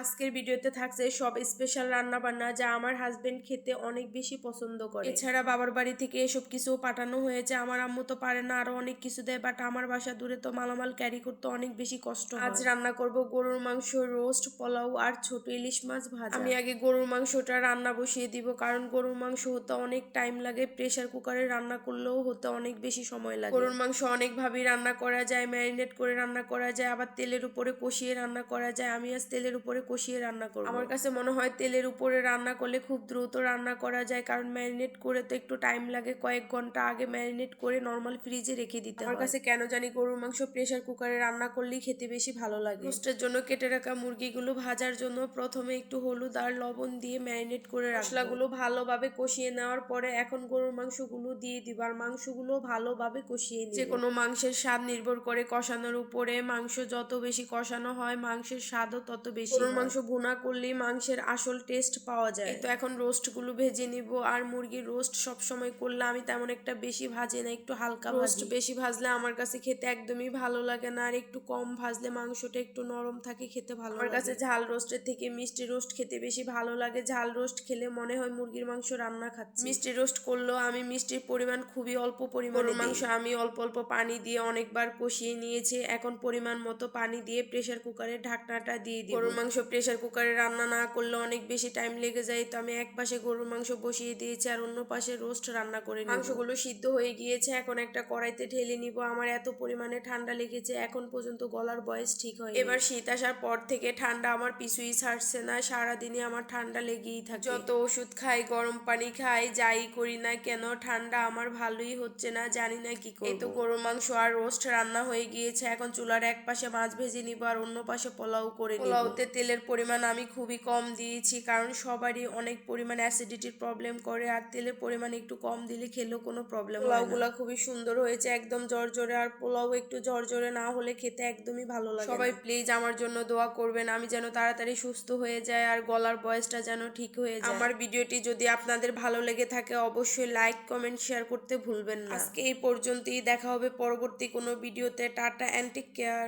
আজকের ভিডিওতে থাকছে সব স্পেশাল রান্না বান্না যা আমার হাজবেন্ড খেতে অনেক বেশি পছন্দ করে। এছাড়া বাবার বাড়ি থেকে এসব কিছু পাঠানো হয়েছে। আমার আম্মু তো পারে না, আরো অনেক কিছু দেয়, বাট আমার বাসা দূরে তো মালামাল ক্যারি করতে অনেক বেশি কষ্ট হয়। আজ রান্না করব গরুর মাংস, রোস্ট, পোলাও আর ছোট ইলিশ মাছ ভাজা। আমি আগে গরুর মাংসটা রান্না বসিয়ে দিব, কারণ গরুর মাংস হতে অনেক টাইম লাগে। প্রেসার কুকারে রান্না করলেও হতে অনেক বেশি সময় লাগে। গরুর মাংস অনেকভাবেই রান্না করা যায়, ম্যারিনেট করে রান্না করা যায়, আবার তেলের উপরে কষিয়ে রান্না করা যায়। আমি আজ তেলের উপরে কষিয়ে রান্না করব। আমার কাছে মনে হয় তেলের উপরে রান্না করলে খুব দ্রুত রান্না করা যায়, কারণ ম্যারিনেট করে তো একটু টাইম লাগে। কয়েক ঘন্টা আগে ম্যারিনেট করে নর্মাল ফ্রিজে রেখে দিতে হয়। আমার কাছে কেন জানি গরুর মাংস প্রেসার কুকারে রান্না করলেই খেতে বেশি ভালো লাগে। রোস্টের জন্য কেটে রাখা মুরগিগুলো ভাজার জন্য প্রথমে একটু হলুদ আর লবণ দিয়ে ম্যারিনেট করে মশলাগুলো ভালোভাবে কষিয়ে নেওয়ার পরে এখন গরুর মাংসগুলো দিয়ে দিব, আর মাংসগুলো ভালোভাবে কষিয়ে নিব। যে কোনো মাংসের স্বাদ নির্ভর করে কষানোর উপরে। মাংস যত বেশি কষানো হয় মাংসের স্বাদও তত বেশি। গরুর মাংস ভুনা করলেই মাংসের আসল টেস্ট পাওয়া যায়। তো এখন রোস্ট গুলো ভেজে নিব। আর মুরগির রোস্ট সব সময় করলে আমি তেমন একটা বেশি ভাজি না, একটু হালকা রোস্ট। বেশি ভাজলে আমার কাছে খেতে একদমই ভালো লাগে না, আর একটু কম ভাজলে মাংসটা একটু নরম থাকে, খেতে ভালো লাগে। আমার কাছে ঝাল রোস্টের থেকে মিষ্টি রোস্ট খেতে বেশি ভালো লাগে। ঝাল রোস্ট খেলে মনে হয় মুরগির মাংস রান্না খাচ্ছি। মিষ্টি রোস্ট করলেও আমি মিষ্টির পরিমাণ খুবই অল্প পরিমাণে। গরুর মাংস আমি অল্প অল্প পানি দিয়ে অনেকবার কষিয়ে নিয়েছি। এখন পরিমাণ মতো পানি দিয়ে প্রেসার কুকারের ঢাকনাটা দিয়ে দিই। গরুর মাংস প্রেসার কুকারে রান্না না করলে অনেক বেশি টাইম লেগে যায়, তো আমি এক পাশে গরুর মাংস বসিয়ে দিয়েছি আর অন্য পাশে রোস্ট রান্না করে নিব। মাংসগুলো সিদ্ধ হয়ে গিয়েছে, এখন একটা কড়াইতে ঢেলে নিব। আমার এত পরিমাণে ঠান্ডা লেগেছে এখন পর্যন্ত গলার বয়স ঠিক হয়। এবার শীত আসার পর থেকে ঠান্ডা আমার পিছুই ছাড়ছে না, সারাদিনই আমার ঠান্ডা লেগেই থাকে। যত ওষুধ খাই, গরম পানি খাই, যাই করি না কেন, ঠান্ডা আমার ভালোই হচ্ছে না, জানি না কি করব। এই তো গরুর মাংস আর রোস্ট রান্না হয়ে গিয়েছে। এখন চুলার এক পাশে মাছ ভেজে নিব আর অন্য পাশে পোলাও করে নিব। পোলাওতে তেলের পরিমাণ আমি খুবই কম দিয়েছি, কারণ সবারই অনেক পরিমাণ অ্যাসিডিটির প্রবলেম করে, আর তেলের পরিমাণ একটু কম দিলে খেলেও কোনো প্রবলেম হয় না। পোলাওগুলা খুবই সুন্দর হয়েছে, একদম জর্জরে। আর পোলাও একটু জর্জরে না হলে খেতে একদমই ভালো লাগে না। সবাই প্লিজ আমার জন্য দোয়া করবেন, আমি যেন তাড়াতাড়ি সুস্থ হয়ে যায় আর গলার বয়সটা যেন ঠিক হয়ে যায়। আমার ভিডিওটি যদি আপনাদের ভালো লেগে থাকে অবশ্যই লাইক, কমেন্ট, শেয়ার করতে ভুলবেন না। আজকে এই পর্যন্তই, দেখা হবে পরবর্তী কোনো ভিডিওতে। Tata and take care.